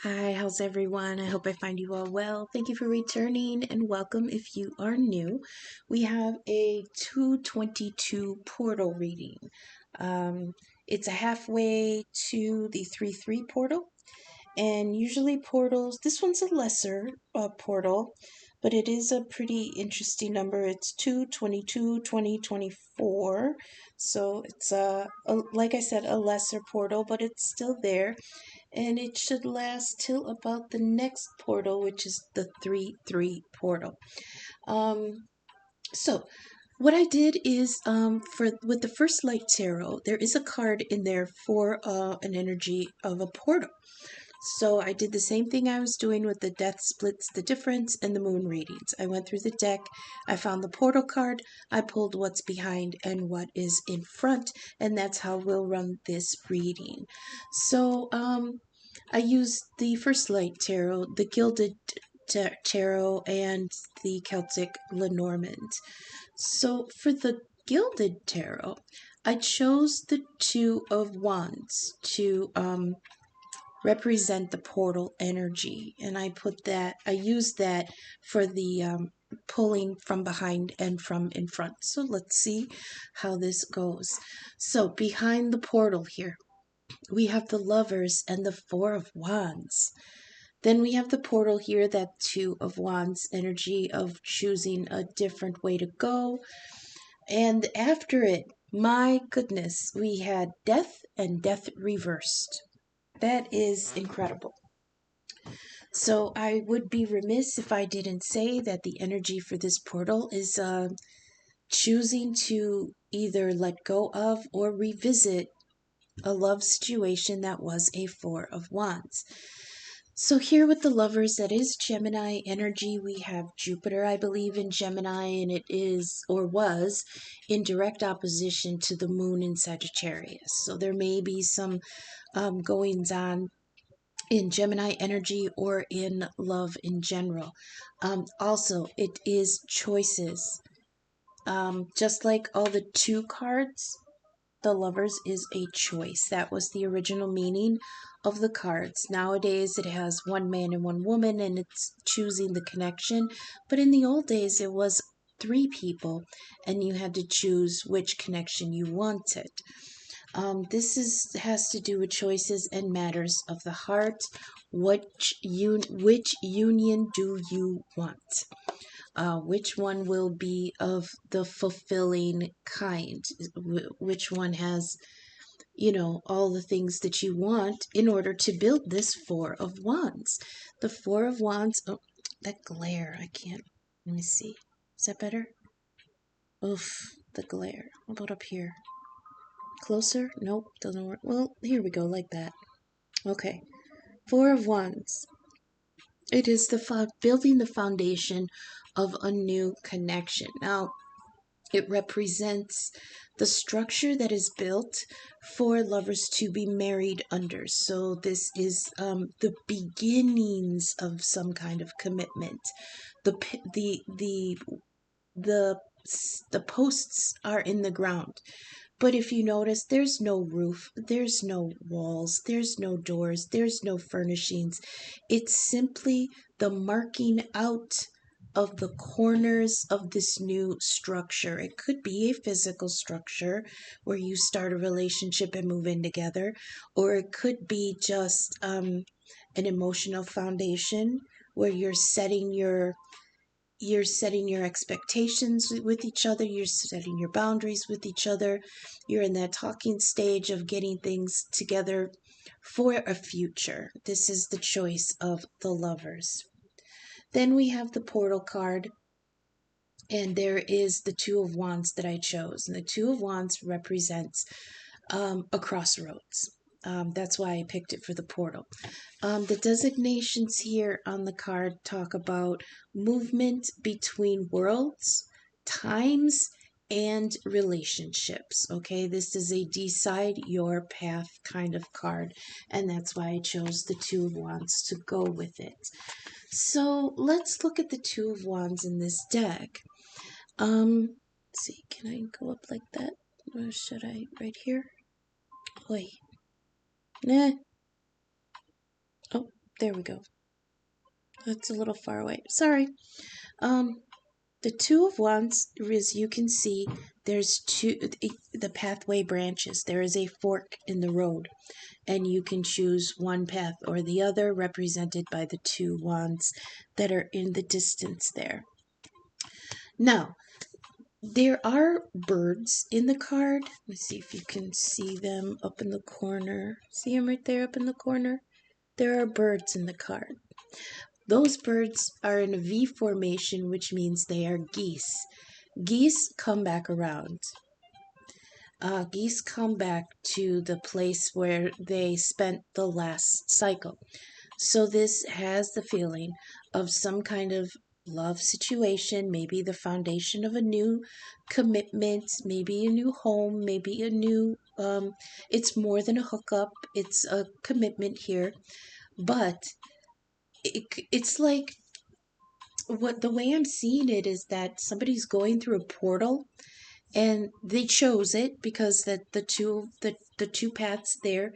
Hi, how's everyone? I hope I find you all well. Thank you for returning and welcome if you are new. We have a 222 portal reading. Um, it's a halfway to the 3-3 portal, and usually portals, this one's a lesser portal, but it is a pretty interesting number. It's 222 2024. So it's like I said, a lesser portal, but it's still there, and it should last till about the next portal, which is the 3-3 portal. Um, so what I did is for with the first light tarot, there is a card in there for an energy of a portal. So I did the same thing I was doing with the death splits the difference and the moon readings. I went through the deck, I found the portal card, I pulled what's behind and what is in front, and that's how we'll run this reading. So I used the First Light Tarot, the Gilded Tarot, and the Celtic Lenormand. So for the Gilded Tarot, I chose the Two of Wands to represent the portal energy, and I used that for the pulling from behind and from in front. So let's see how this goes. So behind the portal here, we have the Lovers and the Four of Wands. Then we have the portal here, that Two of Wands energy of choosing a different way to go. And after it, my goodness, we had Death and Death reversed. That is incredible. So I would be remiss if I didn't say that the energy for this portal is choosing to either let go of or revisit a love situation that was a Four of Wands. So here with the Lovers, that is Gemini energy. We have Jupiter, I believe, in Gemini, and it is, or was, in direct opposition to the moon in Sagittarius. So there may be some goings on in Gemini energy or in love in general. Also, it is choices. Just like all the two cards, the Lovers is a choice. That was the original meaning of the cards. Nowadays, it has one man and one woman, and it's choosing the connection. But in the old days, it was three people, and you had to choose which connection you wanted. This has to do with choices and matters of the heart. Which union do you want? Which one will be of the fulfilling kind? Which one has, all the things that you want in order to build this Four of Wands? The Four of Wands, oh, that glare, I can't, let me see. Is that better? Oof, the glare. How about up here? Closer? Nope, doesn't work. Well, here we go, like that. Okay. Four of Wands. It is the building the foundation of a new connection. Now, it represents the structure that is built for lovers to be married under. So this is the beginnings of some kind of commitment. The the the the the posts are in the ground. But if you notice, there's no roof, there's no walls, there's no doors, there's no furnishings. It's simply the marking out of the corners of this new structure. It could be a physical structure where you start a relationship and move in together, or it could be just an emotional foundation where you're setting your expectations with each other, you're setting your boundaries with each other, you're in that talking stage of getting things together for a future. This is the choice of the Lovers. Then we have the portal card, and there is the Two of Wands that I chose, and the Two of Wands represents a crossroads. That's why I picked it for the portal. The designations here on the card talk about movement between worlds, times, and relationships. Okay, this is a decide your path kind of card, and that's why I chose the Two of Wands to go with it. So let's look at the Two of Wands in this deck. Let's see, can I go up like that? Or should I right here? Wait. Nah. Oh, there we go. That's a little far away. Sorry. The Two of Wands, as you can see, there's the pathway branches. There is a fork in the road, and you can choose one path or the other, represented by the two wands that are in the distance there. Now, there are birds in the card. Let's see if you can see them up in the corner. See them right there up in the corner? There are birds in the card. Those birds are in a V formation, which means they are geese. Geese come back around. Geese come back to the place where they spent the last cycle. So this has the feeling of some kind of love situation, maybe the foundation of a new commitment, maybe a new home, maybe a new, it's more than a hookup, it's a commitment here. But it's like, what the way I'm seeing it is that somebody's going through a portal, and they chose it because that the two paths there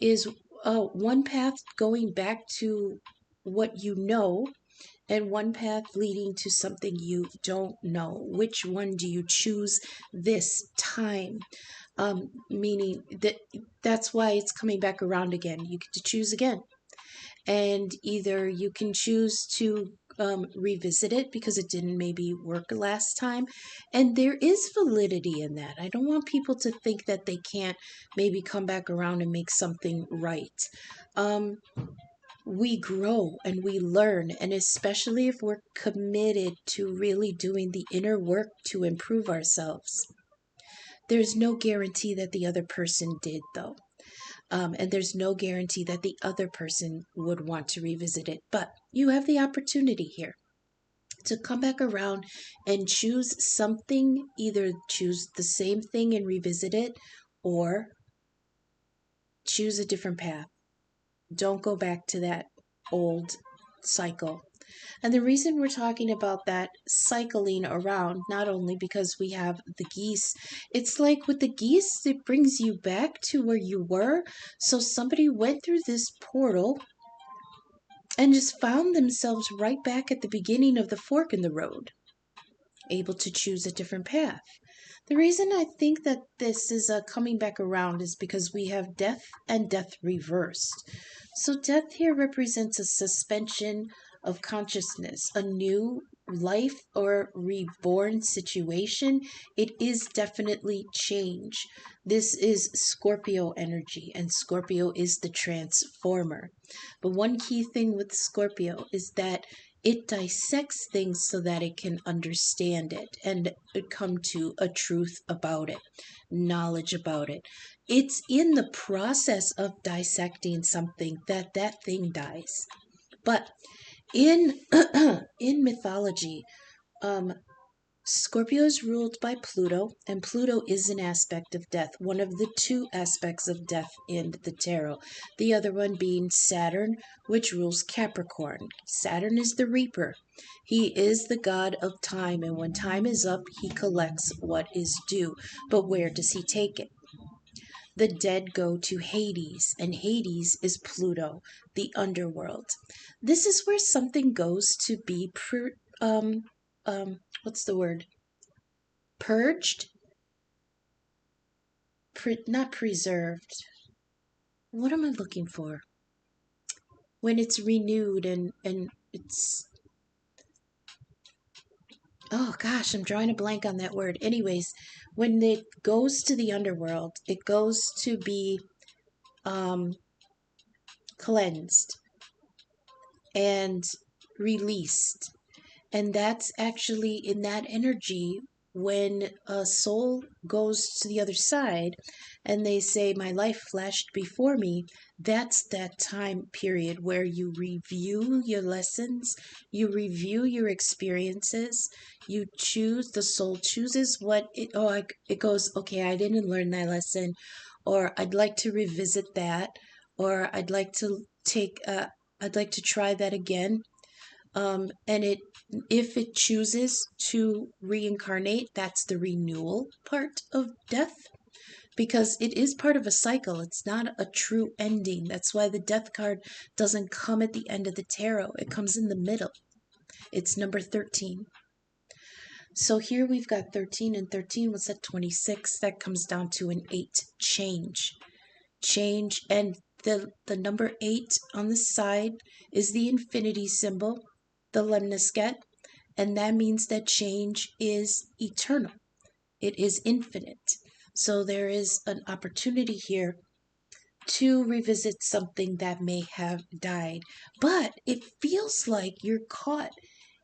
is one path going back to what you know, and one path leading to something you don't know. Which one do you choose this time? Meaning that's why it's coming back around again. You get to choose again, and either you can choose to revisit it because it didn't maybe work last time. And there is validity in that. I don't want people to think that they can't maybe come back around and make something right. We grow and we learn, and especially if we're committed to really doing the inner work to improve ourselves. There's no guarantee that the other person did, though. And there's no guarantee that the other person would want to revisit it. But you have the opportunity here to come back around and choose something, either choose the same thing and revisit it, or choose a different path. Don't go back to that old cycle. And the reason we're talking about that cycling around, not only because we have the geese, it's like with the geese, it brings you back to where you were. So somebody went through this portal and just found themselves right back at the beginning of the fork in the road, able to choose a different path. The reason I think that this is coming back around is because we have death and death reversed. So death here represents a suspension of consciousness, a new life or reborn situation. It is definitely change. This is Scorpio energy, and Scorpio is the transformer. But one key thing with Scorpio is that it dissects things so that it can understand it and come to a truth about it, knowledge about it. It's in the process of dissecting something that that thing dies. But in in mythology, Scorpio is ruled by Pluto, and Pluto is an aspect of death, one of the two aspects of death in the tarot. The other one being Saturn, which rules Capricorn. Saturn is the reaper. He is the god of time, and when time is up, he collects what is due. But where does he take it? The dead go to Hades, and Hades is Pluto, the underworld. This is where something goes to be what's the word? Purged? Not preserved. What am I looking for? When it's renewed and it's... Oh gosh, I'm drawing a blank on that word. Anyways, when it goes to the underworld, it goes to be cleansed and released. And that's actually in that energy when a soul goes to the other side and they say, my life flashed before me. That's that time period where you review your lessons, you review your experiences, you choose, the soul chooses what it goes, okay, I didn't learn that lesson, or I'd like to revisit that, or I'd like to try that again. And if it chooses to reincarnate, that's the renewal part of death. because it is part of a cycle. It's not a true ending. That's why the death card doesn't come at the end of the tarot. It comes in the middle. It's number 13. So here we've got 13, and 13 was at 26. That comes down to an 8. Change. And the number 8 on the side is the infinity symbol, the lemniscate, and that means that change is eternal. It is infinite. So there is an opportunity here to revisit something that may have died. But it feels like you're caught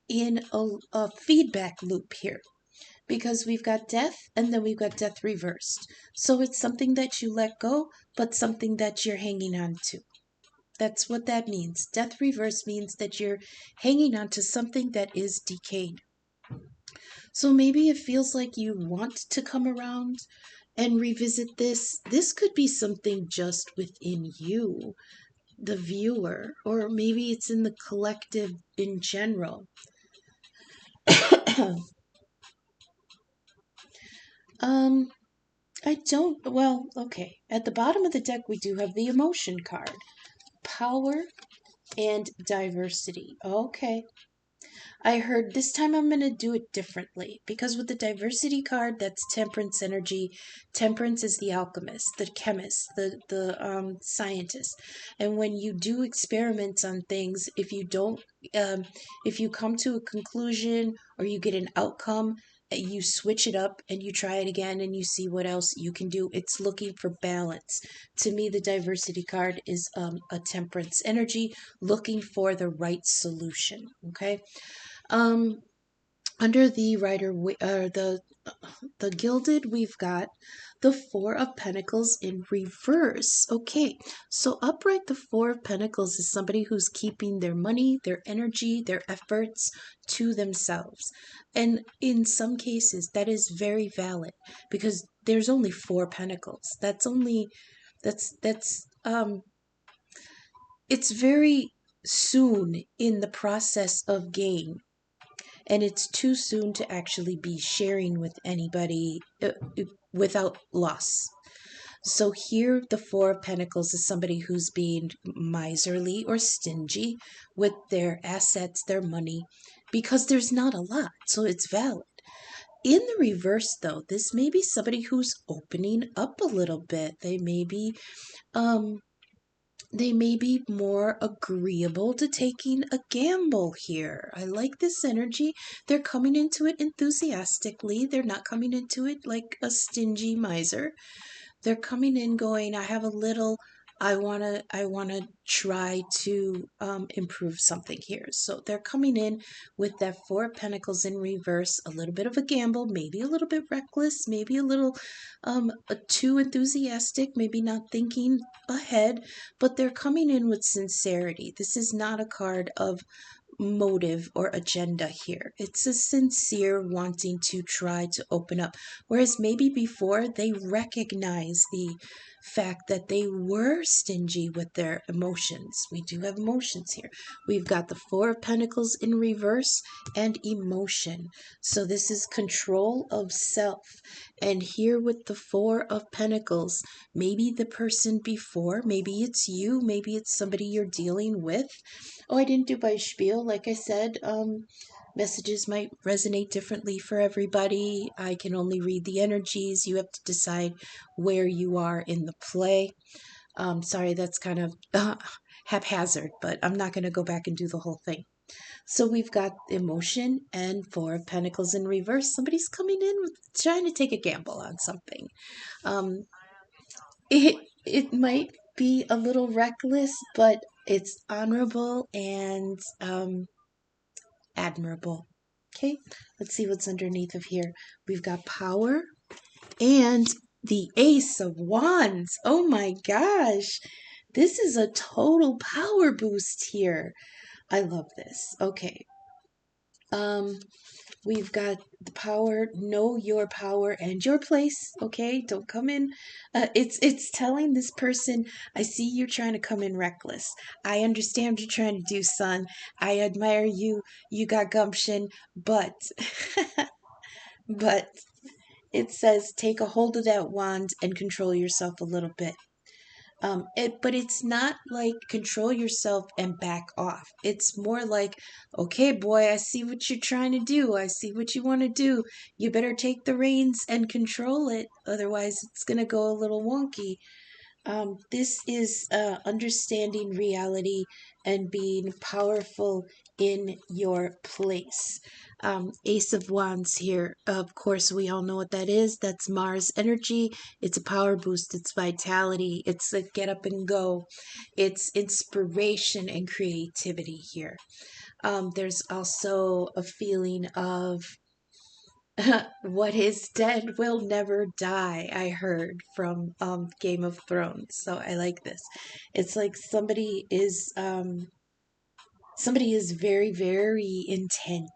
in a feedback loop here, because we've got death and then we've got death reversed. So it's something that you let go, but something that you're hanging on to. That's what that means. Death reverse means that you're hanging on to something that is decayed. So maybe it feels like you want to come around and revisit this. This could be something just within you, the viewer, or maybe it's in the collective in general. I don't, well, okay. At the bottom of the deck, we do have the emotion card, power and diversity. Okay. I heard this time I'm going to do it differently, because with the diversity card, that's temperance energy. Temperance is the alchemist, the chemist, the scientist. And when you do experiments on things, if you come to a conclusion or you get an outcome, you switch it up and you try it again and you see what else you can do. It's looking for balance. To me, the diversity card is a temperance energy looking for the right solution. Okay. Um, Under the the Gilded, we've got the Four of Pentacles in reverse. Okay, so upright, the Four of Pentacles is somebody who's keeping their money, their energy, their efforts to themselves. And in some cases, that is very valid, because there's only 4 pentacles. That's it's very soon in the process of gain, and it's too soon to actually be sharing with anybody without loss. So here, the Four of Pentacles is somebody who's being miserly or stingy with their assets, their money, because there's not a lot, so it's valid. In the reverse, though, this may be somebody who's opening up a little bit. Um, they may be more agreeable to taking a gamble here. I like this energy. They're coming into it enthusiastically. They're not coming into it like a stingy miser. They're coming in going, I have a little, I wanna try to improve something here. So they're coming in with that Four of Pentacles in reverse, a little bit of a gamble, maybe a little bit reckless, maybe a little too enthusiastic, maybe not thinking ahead, but they're coming in with sincerity. This is not a card of motive or agenda here. It's a sincere wanting to try to open up. Whereas maybe before, they recognize the fact that they were stingy with their emotions. We do have emotions here. We've got the Four of Pentacles in reverse and emotion. So this is control of self. And here with the Four of Pentacles, maybe the person before, maybe it's you, maybe it's somebody you're dealing with. Oh, I didn't do by spiel. Like I said, messages might resonate differently for everybody. I can only read the energies. You have to decide where you are in the play. Sorry, that's kind of haphazard, but I'm not going to go back and do the whole thing. So we've got emotion and Four of Pentacles in reverse. Somebody's coming in with trying to take a gamble on something. Um, it might be a little reckless, but it's honorable and admirable. Okay, let's see what's underneath of here. We've got power and the Ace of Wands. Oh my gosh, this is a total power boost here. I love this. Okay. We've got the power, know your power and your place. Okay, don't come in. It's telling this person, I see you're trying to come in reckless. I understand what you're trying to do, son. I admire you. You got gumption, but but It says take a hold of that wand and control yourself a little bit. But it's not like control yourself and back off. It's more like, okay, boy, I see what you're trying to do. I see what you want to do. You better take the reins and control it. Otherwise, it's going to go a little wonky. This is understanding reality and being powerful in your place. Ace of Wands here. Of course, we all know what that is. That's Mars energy. It's a power boost. It's vitality. It's a get up and go. It's inspiration and creativity here. There's also a feeling of what is dead will never die, I heard from Game of Thrones. So I like this. It's like somebody is very, very intent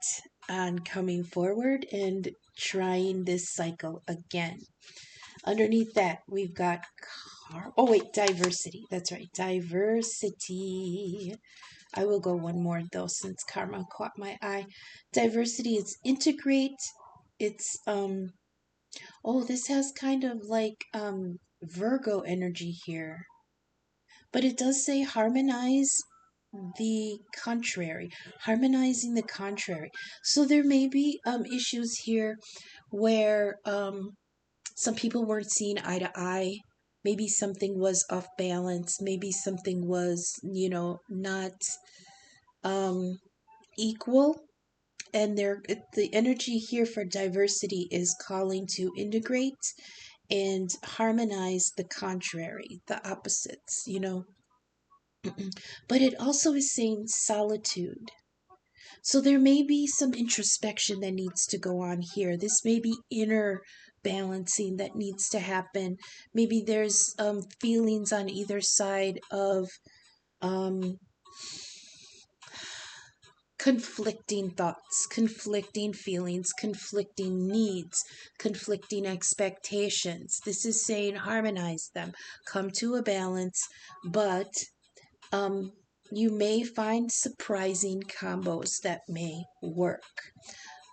on coming forward and trying this cycle again. Underneath that, we've got oh wait, diversity. That's right, diversity. I will go one more though since karma caught my eye. Diversity is integrate. It's oh, this has kind of like Virgo energy here. But it does say harmonize the contrary, harmonizing the contrary. So there may be issues here where some people weren't seeing eye to eye. Maybe something was off balance. Maybe something was, not um, equal. And the energy here for diversity is calling to integrate and harmonize the contrary, the opposites. But it also is saying solitude. So there may be some introspection that needs to go on here. This may be inner balancing that needs to happen. Maybe there's feelings on either side of um, conflicting thoughts, conflicting feelings, conflicting needs, conflicting expectations. This is saying harmonize them, come to a balance, but um, you may find surprising combos that may work.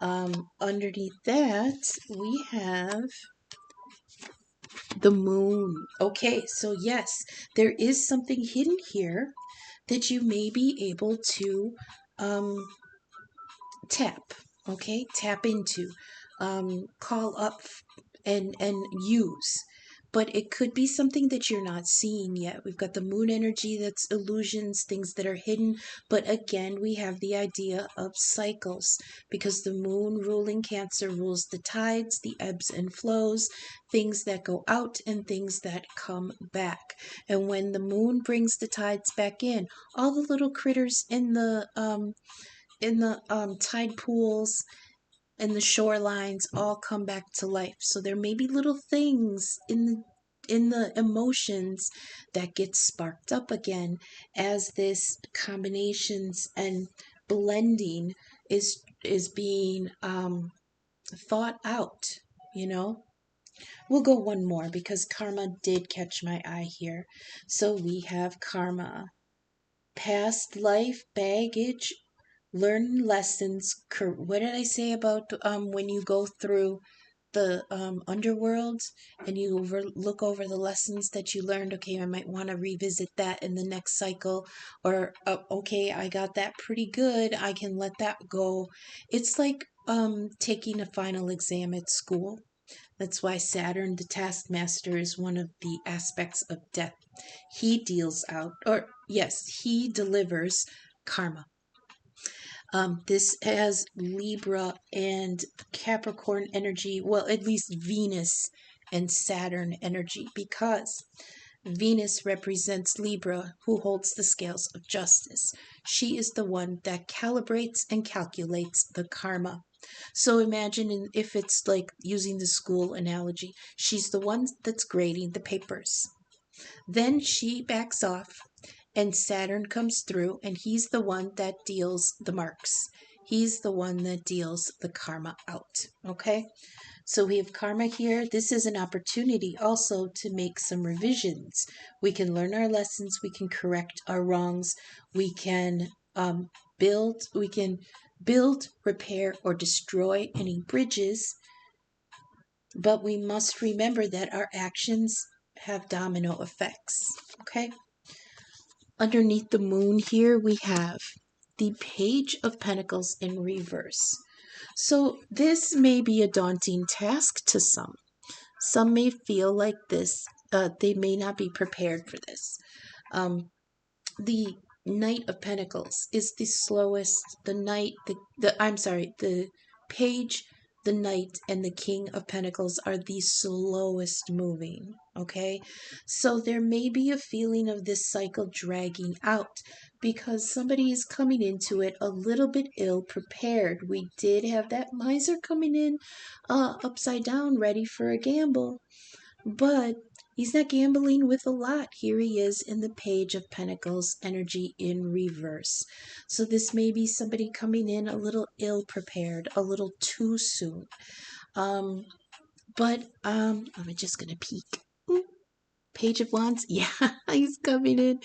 Underneath that, we have the moon. Okay, so yes, there is something hidden here that you may be able to um, tap. Okay, tap into, call up, and use. But it could be something that you're not seeing yet. We've got the moon energy, that's illusions, things that are hidden. But again, we have the idea of cycles because the moon ruling Cancer rules the tides, the ebbs and flows, things that go out and things that come back. And when the moon brings the tides back in, all the little critters in the tide pools and the shorelines all come back to life. So there may be little things in the emotions that get sparked up again as this combinations and blending is being thought out. you know we'll go one more because karma did catch my eye here. So we have karma, past life baggage, learn lessons. What did I say about when you go through the underworld and you look over the lessons that you learned? Okay, I might want to revisit that in the next cycle. Or okay, I got that pretty good, I can let that go. It's like taking a final exam at school. That's why Saturn, the taskmaster, is one of the aspects of death. He deals out, or yes, he delivers karma. This has Libra and Capricorn energy, well, at least Venus and Saturn energy, because Venus represents Libra, who holds the scales of justice. She is the one that calibrates and calculates the karma. So imagine if it's like using the school analogy, she's the one that's grading the papers. Then she backs off and Saturn comes through and he's the one that deals the marks. He's the one that deals the karma out. Okay? So we have karma here. This is an opportunity also to make some revisions. We can learn our lessons. We can correct our wrongs. We can build, repair, or destroy any bridges But we must remember that our actions have domino effects. Okay? Underneath the moon here, we have the Page of Pentacles in reverse. So this may be a daunting task to some. Some may feel like this, they may not be prepared for this. The Knight of Pentacles is the slowest. The Knight, the Page, the Knight, and the King of Pentacles are the slowest moving. Okay, so there may be a feeling of this cycle dragging out because somebody is coming into it a little bit ill prepared. We did have that miser coming in upside down, ready for a gamble. But he's not gambling with a lot. Here he is in the Page of Pentacles energy in reverse. So this may be somebody coming in a little ill prepared, a little too soon. But I'm just gonna peek. Ooh, Page of Wands, yeah, he's coming in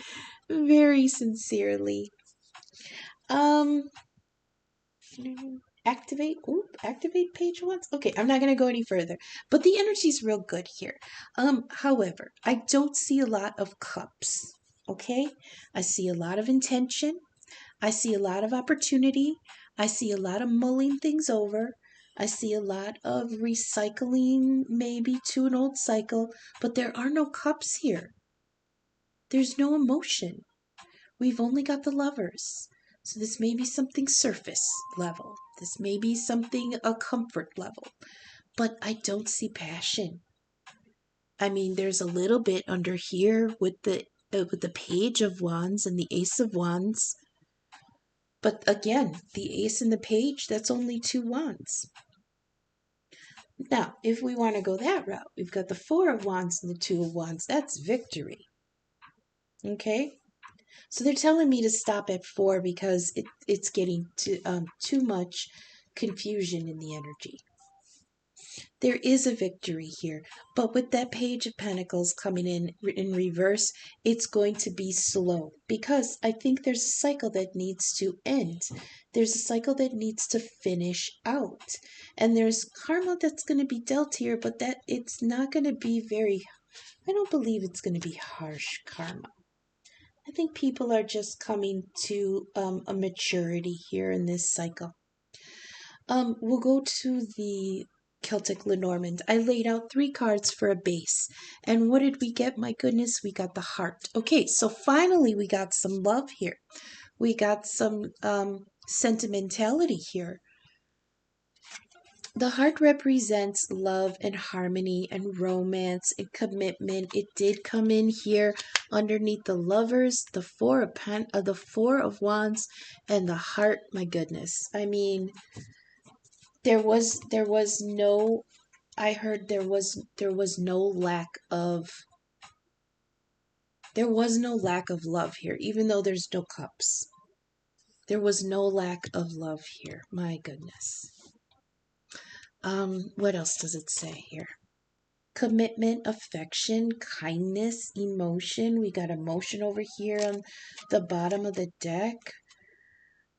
very sincerely. Activate Page Wands. Okay, I'm not gonna go any further, but the energy's real good here. However, I don't see a lot of cups. Okay, I see a lot of intention. I see a lot of opportunity. I see a lot of mulling things over. I see a lot of recycling, maybe to an old cycle, but there are no cups here. There's no emotion. We've only got the Lovers. So this may be something surface level. This may be something a comfort level. But I don't see passion. I mean, there's a little bit under here with the Page of Wands and the Ace of Wands. But again, the Ace and the Page, that's only 2 wands. Now, if we want to go that route, we've got the 4 of Wands and the 2 of Wands. That's victory. Okay? So they're telling me to stop at 4 because it's getting too much confusion in the energy. There is a victory here, but with that Page of Pentacles coming in reverse, it's going to be slow because I think there's a cycle that needs to end. There's a cycle that needs to finish out. And there's karma that's going to be dealt here, but that it's not going to be I don't believe it's going to be harsh karma. I think people are just coming to a maturity here in this cycle. We'll go to the Celtic Lenormand. I laid out 3 cards for a base. And what did we get? My goodness, we got the heart. Okay, so finally we got some love here. We got some sentimentality here. The heart represents love and harmony and romance and commitment. It did come in here underneath the Lovers, the Four of Wands, and the heart. My goodness, I mean, there was no. I heard there was no lack of. There was no lack of love here, even though there's no cups. There was no lack of love here. My goodness. What else does it say here? Commitment, affection, kindness, emotion. We got emotion over here on the bottom of the deck.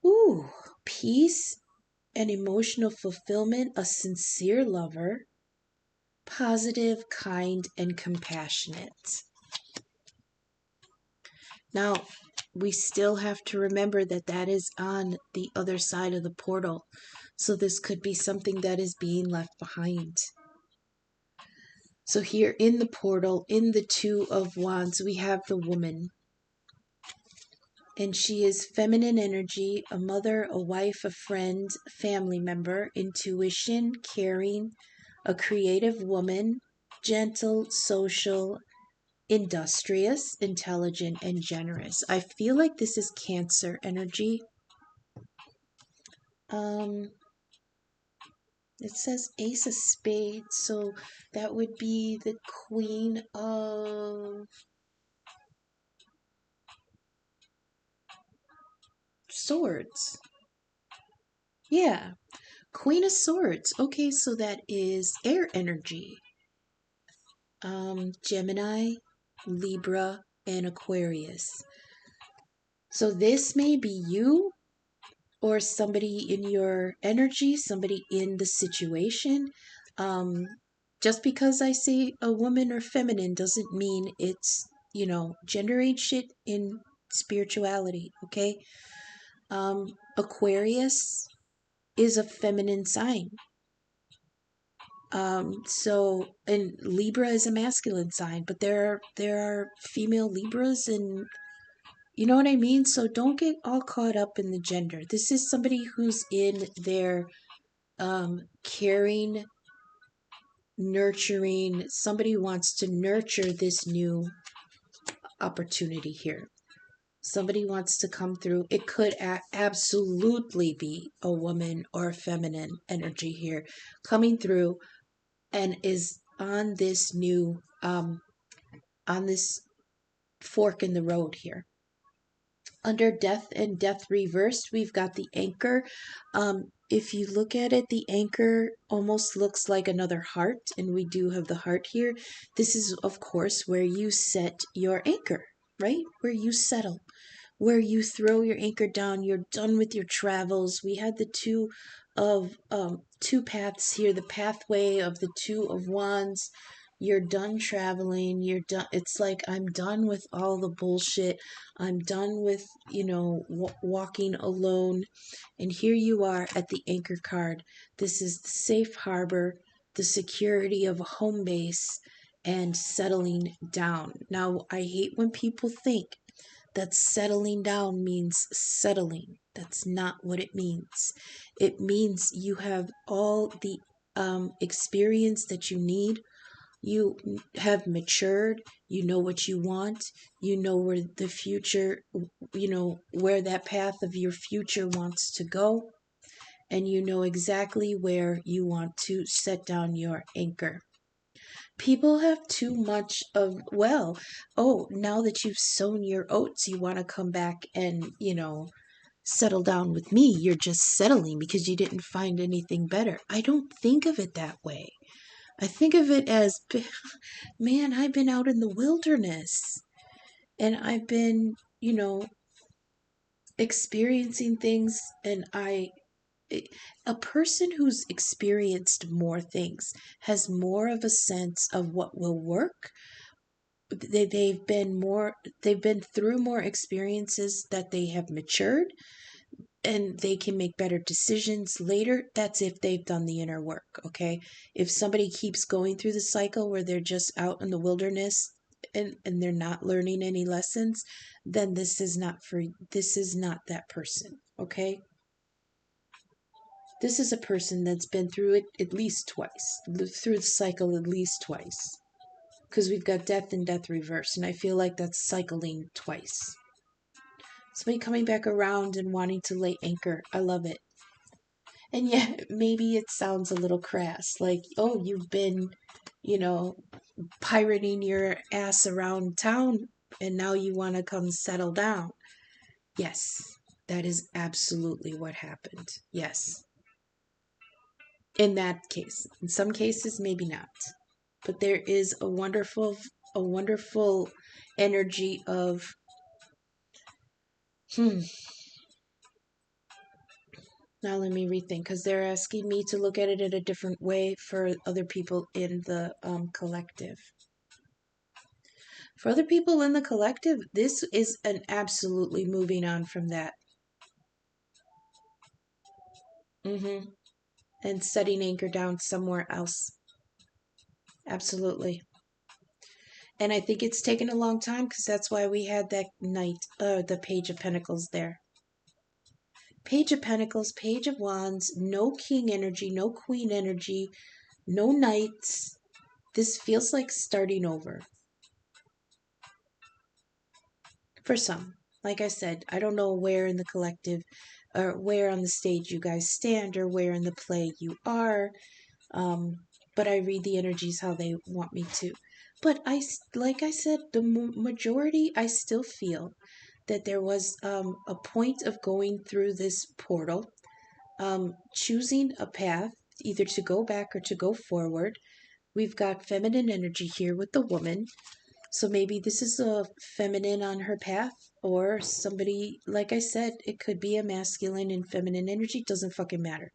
Ooh, peace and emotional fulfillment, a sincere lover, positive, kind, and compassionate. Now, we still have to remember that that is on the other side of the portal. So this could be something that is being left behind. So here in the portal, in the 2 of Wands, we have the woman. And she is feminine energy, a mother, a wife, a friend, family member, intuition, caring, a creative woman, gentle, social, industrious, intelligent, and generous. I feel like this is Cancer energy. It says Ace of Spades, so that would be the Queen of Swords. Yeah, Queen of Swords. Okay, so that is air energy. Gemini, Libra, and Aquarius. So this may be you or somebody in your energy, somebody in the situation. Just because I say a woman or feminine doesn't mean it's, gender ain't shit in spirituality, okay? Aquarius is a feminine sign. And Libra is a masculine sign, but there are female Libras, and you know what I mean? So don't get all caught up in the gender. This is somebody who's in their caring, nurturing, somebody who wants to nurture this new opportunity here. Somebody wants to come through. It could absolutely be a woman or a feminine energy here coming through and is on this new on this fork in the road here. Under death and death reversed, we've got the anchor. If you look at it, the anchor almost looks like another heart, and we do have the heart here. This is, of course, where you set your anchor, right? Where you settle, where you throw your anchor down. You're done with your travels. We had the two paths here, the pathway of the Two of Wands. You're done traveling. You're done. It's like, I'm done with all the bullshit. I'm done with, walking alone. And here you are at the anchor card. This is the safe harbor, the security of a home base, and settling down. Now, I hate when people think that settling down means settling. That's not what it means. It means you have all the experience that you need. You have matured. You know what you want. You know where the future, where that path of your future wants to go. And you know exactly where you want to set down your anchor. People have too much of, now that you've sown your oats, you want to come back and, settle down with me. You're just settling because you didn't find anything better. I don't think of it that way. I think of it as, man, I've been out in the wilderness and I've been, experiencing things, and a person who's experienced more things has more of a sense of what will work. They've been through more experiences, that they have matured, and they can make better decisions later. That's if they've done the inner work, okay? If somebody keeps going through the cycle where they're just out in the wilderness and they're not learning any lessons, then this is not that person, okay? This is a person that's been through it at least twice, through the cycle at least twice. Because we've got death and death reverse, and I feel like that's cycling twice. Somebody coming back around and wanting to lay anchor. I love it. And yet, maybe it sounds a little crass, like, oh, you've been, pirating your ass around town, and now you want to come settle down. Yes, that is absolutely what happened. Yes. In that case. In some cases, maybe not. But there is a wonderful energy of, now let me rethink, because they're asking me to look at it in a different way for other people in the collective. For other people in the collective, this is an absolutely moving on from that. And setting anchor down somewhere else. Absolutely. And I think it's taken a long time, because that's why we had that knight, the Page of Pentacles there. Page of Pentacles, Page of Wands, no king energy, no queen energy, no knights. This feels like starting over. For some. Like I said, I don't know where in the collective, or where on the stage you guys stand, or where in the play you are. But I read the energies how they want me to. But like I said, the majority, I still feel that there was a point of going through this portal, choosing a path, either to go back or to go forward. We've got feminine energy here with the woman. So maybe this is a feminine on her path, or somebody, like I said, it could be a masculine and feminine energy. Doesn't fucking matter.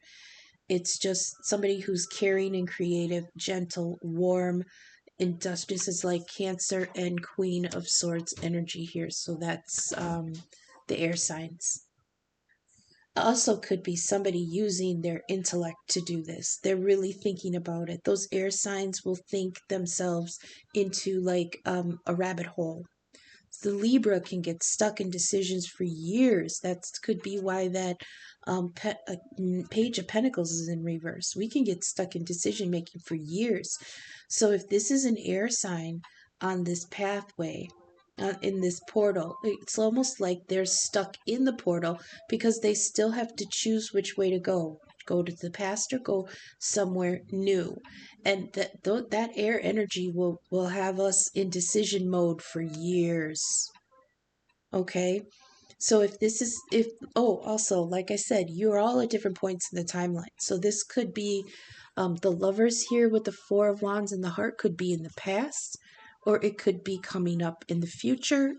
It's just somebody who's caring and creative, gentle, warm, industrious is like Cancer and Queen of Swords energy here. So that's the air signs. Also could be somebody using their intellect to do this. They're really thinking about it. Those air signs will think themselves into like a rabbit hole. The Libra can get stuck in decisions for years. That could be why that Page of Pentacles is in reverse. We can get stuck in decision making for years. So if this is an air sign on this pathway, in this portal, it's almost like they're stuck in the portal because they still have to choose which way to go. Go to the past or go somewhere new. And that air energy will have us in decision mode for years. Okay? So if this is if oh also like I said, you're all at different points in the timeline. So this could be the lovers here with the Four of Wands and the heart could be in the past, or it could be coming up in the future.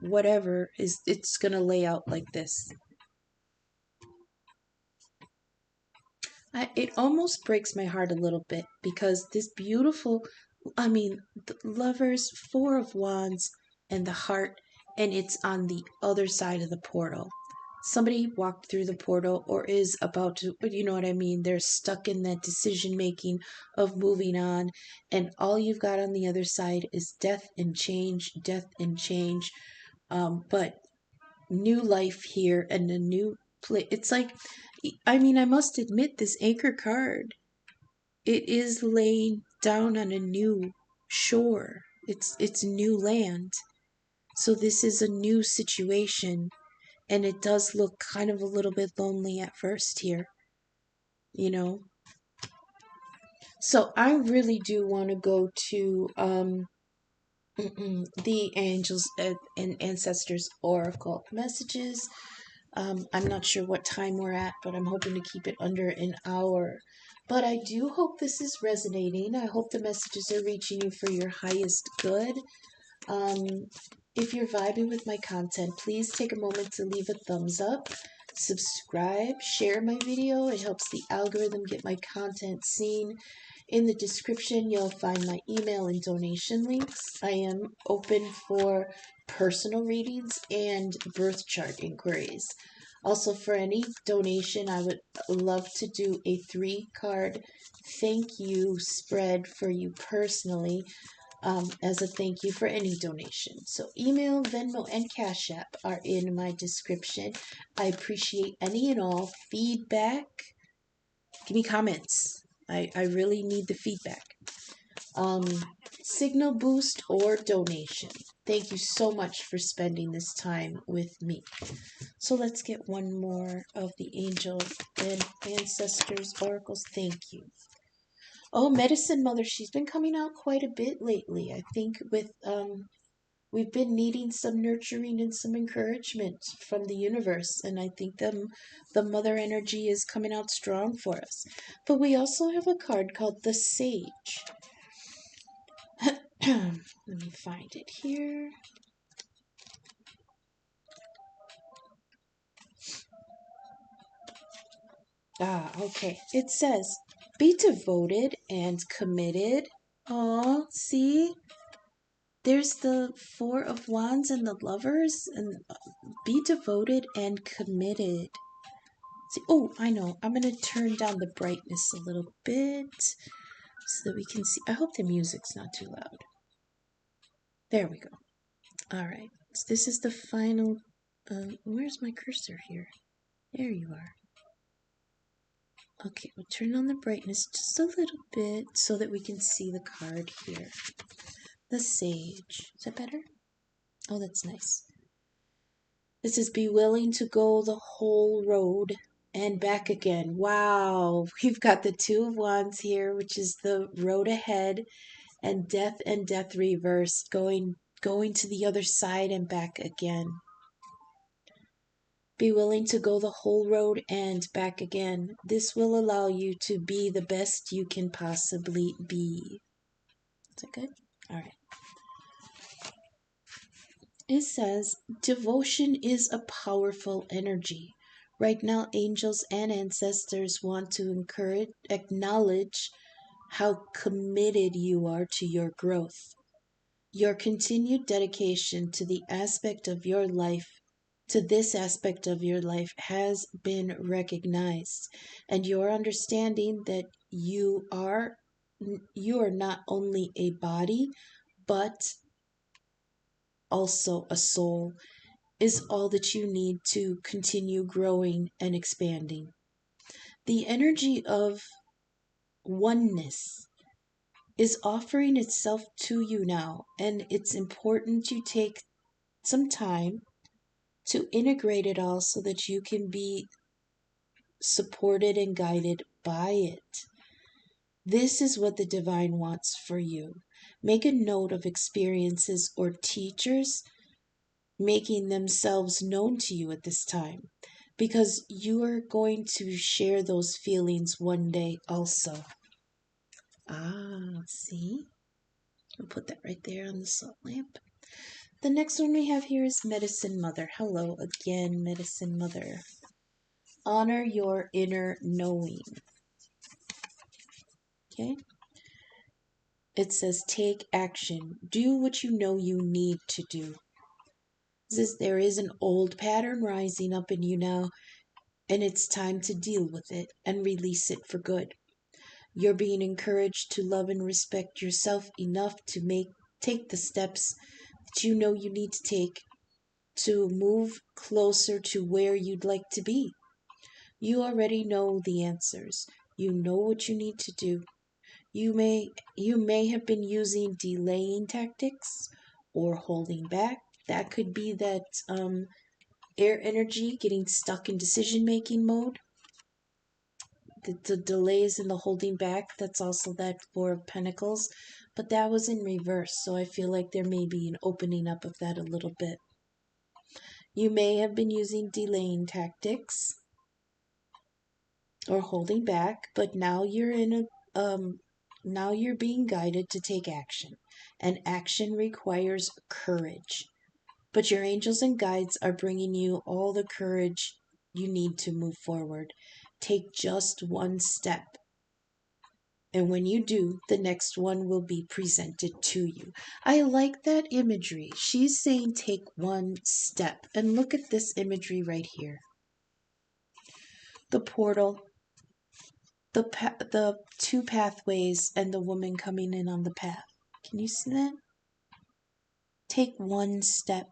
Whatever is, it's gonna lay out like this. It almost breaks my heart a little bit because this beautiful, I mean, the lovers, Four of Wands, and the heart, and it's on the other side of the portal. Somebody walked through the portal or is about to, you know what I mean? They're stuck in that decision making of moving on, and all you've got on the other side is death and change, death and change. But new life here and a new place. It's like, I mean, I must admit, this anchor card, it is laying down on a new shore. It's new land. So this is a new situation, and it does look kind of a little bit lonely at first here, you know. So I really do want to go to the angels and ancestors oracle messages. I'm not sure what time we're at, but I'm hoping to keep it under an hour. But I do hope this is resonating. I hope the messages are reaching you for your highest good. If you're vibing with my content, please take a moment to leave a thumbs up, subscribe, share my video. It helps the algorithm get my content seen. In the description, you'll find my email and donation links. I am open for personal readings and birth chart inquiries. Also, for any donation, I would love to do a 3-card thank you spread for you personally, as a thank you for any donation. So email, Venmo, and Cash App are in my description. I appreciate any and all feedback. Give me comments. I really need the feedback. Signal boost or donation. Thank you so much for spending this time with me. So let's get one more of the angels and ancestors oracles. Thank you. Oh, Medicine Mother, she's been coming out quite a bit lately. I think with we've been needing some nurturing and some encouragement from the universe, and I think the mother energy is coming out strong for us. But we also have a card called the Sage. Let me find it here. Okay. It says, be devoted and committed. Aw, see? There's the Four of Wands and the Lovers, and be devoted and committed. See, oh, I know. I'm going to turn down the brightness a little bit so that we can see. I hope the music's not too loud. There we go. All right. So this is the final. Where's my cursor here? There you are. Okay, we'll turn on the brightness just a little bit so that we can see the card here. The Sage. Is that better? Oh, that's nice. This is be willing to go the whole road and back again. Wow. We've got the Two of Wands here, which is the road ahead, and death reversed, going to the other side and back again. Be willing to go the whole road and back again. This will allow you to be the best you can possibly be. Is that good? All right. It says, devotion is a powerful energy. Right now, angels and ancestors want to acknowledge how committed you are to your growth. Your continued dedication to this aspect of your life has been recognized, and your understanding that you are not only a body but also a soul is all that you need to continue growing and expanding. The energy of oneness is offering itself to you now, and it's important you take some time to integrate it all so that you can be supported and guided by it. This is what the divine wants for you. Make a note of experiences or teachers making themselves known to you at this time, because you are going to share those feelings one day also. See? I'll put that right there on the salt lamp. The next one we have here is Medicine Mother. Hello again, Medicine Mother. Honor your inner knowing. Okay? It says take action. Do what you know you need to do. It says there is an old pattern rising up in you now, and it's time to deal with it and release it for good. You're being encouraged to love and respect yourself enough to take the steps that you know you need to take to move closer to where you'd like to be. You already know the answers. You know what you need to do. You may have been using delaying tactics or holding back. That could be that air energy getting stuck in decision-making mode. The delays and the holding back, that's also that Four of Pentacles. But that was in reverse, so I feel like there may be an opening up of that a little bit. You may have been using delaying tactics or holding back, but now now you're being guided to take action. And action requires courage. But your angels and guides are bringing you all the courage you need to move forward. Take just one step. And when you do, the next one will be presented to you. I like that imagery. She's saying take one step. And look at this imagery right here. The portal, the two pathways, and the woman coming in on the path. Can you see that? Take one step,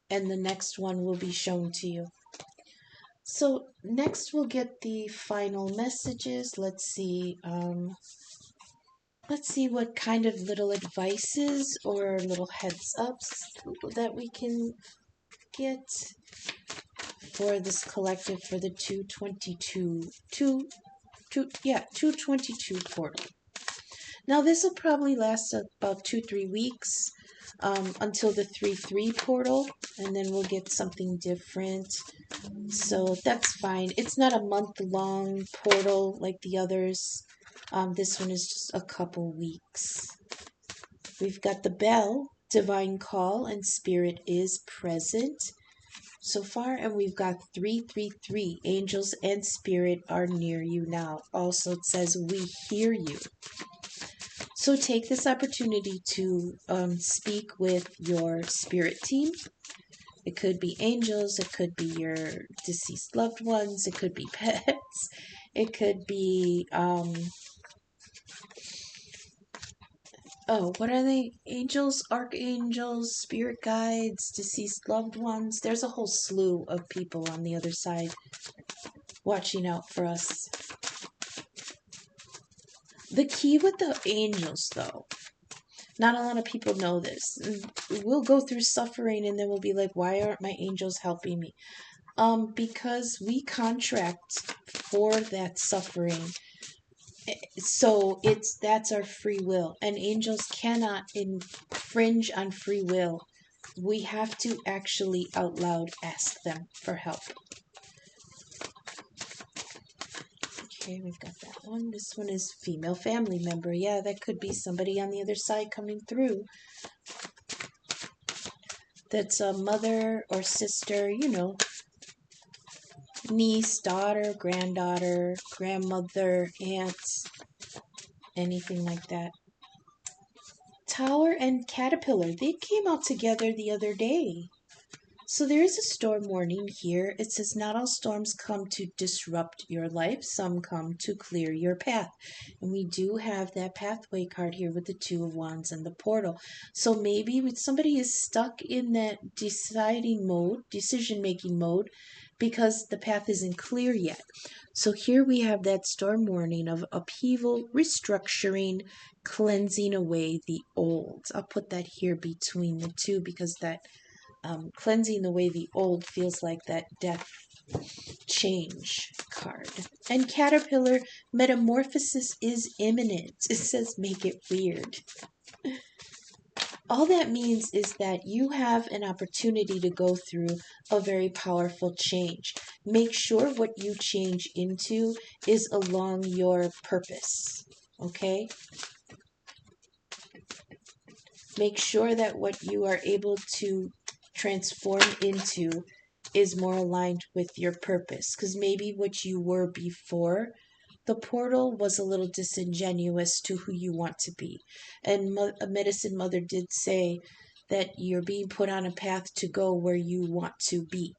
and the next one will be shown to you. So next we'll get the final messages. Let's see what kind of little advices or little heads ups that we can get for this collective for the 222 portal. Now this will probably last about 2-3 weeks until the 3-3 portal, and then we'll get something different. So that's fine. It's not a month-long portal like the others. This one is just a couple weeks. We've got the bell, divine call, and spirit is present so far. And we've got 333, angels and spirit are near you now. Also, it says we hear you. So take this opportunity to speak with your spirit team. It could be angels, it could be your deceased loved ones, it could be pets, it could be, what are they? Angels, archangels, spirit guides, deceased loved ones. There's a whole slew of people on the other side watching out for us. The key with the angels, though, not a lot of people know this. We'll go through suffering and then we'll be like, why aren't my angels helping me? Because we contract for that suffering. So that's our free will. And angels cannot infringe on free will. We have to actually out loud ask them for help. Okay, we've got that one. This one is female family member. Yeah, that could be somebody on the other side coming through. That's a mother or sister, niece, daughter, granddaughter, grandmother, aunt, anything like that. Tower and Caterpillar, they came out together the other day. So there is a storm warning here. It says not all storms come to disrupt your life. Some come to clear your path. And we do have that pathway card here with the Two of Wands and the portal. So maybe somebody is stuck in that decision-making mode because the path isn't clear yet. So here we have that storm warning of upheaval, restructuring, cleansing away the old. I'll put that here between the two because that cleansing away the old feels like that death change card. And Caterpillar, metamorphosis is imminent. It says make it weird. All that means is that you have an opportunity to go through a very powerful change. Make sure what you change into is along your purpose, okay? Make sure that what you are able to transform into is more aligned with your purpose, because maybe what you were before the portal was a little disingenuous to who you want to be. And a medicine mother did say that you're being put on a path to go where you want to be.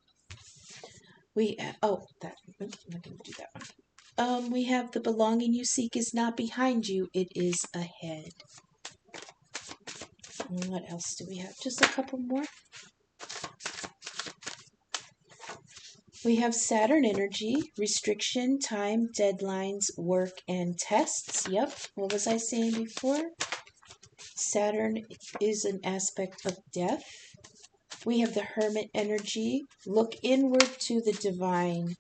We I'm not going to do that one. We have the belonging you seek is not behind you, it is ahead. And what else do we have? Just a couple more. We have Saturn energy, restriction, time, deadlines, work, and tests. Yep, what was I saying before? Saturn is an aspect of death. We have the Hermit energy, look inward to the divine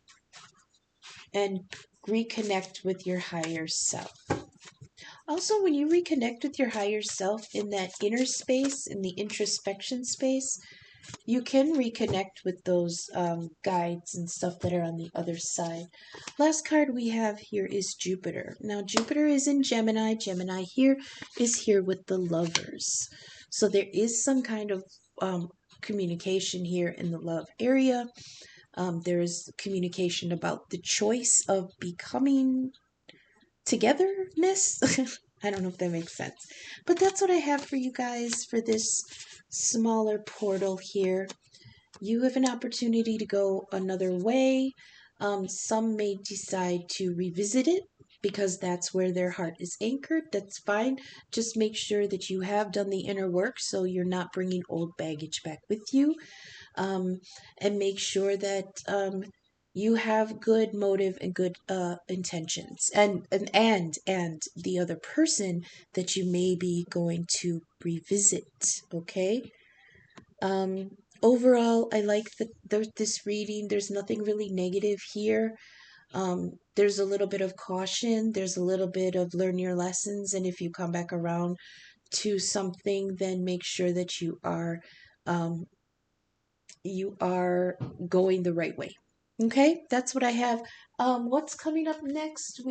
and reconnect with your higher self. Also, when you reconnect with your higher self in that inner space, in the introspection space, you can reconnect with those guides and stuff that are on the other side. Last card we have here is Jupiter. Now, Jupiter is in Gemini. Gemini here is here with the lovers. So there is some kind of communication here in the love area. There is communication about the choice of becoming togetherness. I don't know if that makes sense. But that's what I have for you guys for this smaller portal here. You have an opportunity to go another way. Some may decide to revisit it because that's where their heart is anchored. That's fine. Just make sure that you have done the inner work so you're not bringing old baggage back with you. And make sure that you have good motive and good intentions, and the other person that you may be going to revisit. Okay. Overall, I like this reading. There's nothing really negative here. There's a little bit of caution. There's a little bit of learn your lessons, and if you come back around to something, then make sure that you are going the right way. Okay, that's what I have. What's coming up next?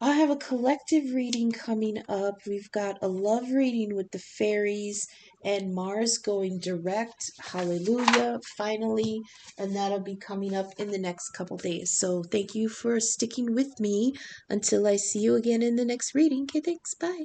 I have a collective reading coming up. We've got a love reading with the fairies and Mars going direct. Hallelujah, finally. And that'll be coming up in the next couple days. So thank you for sticking with me until I see you again in the next reading. Okay, thanks. Bye.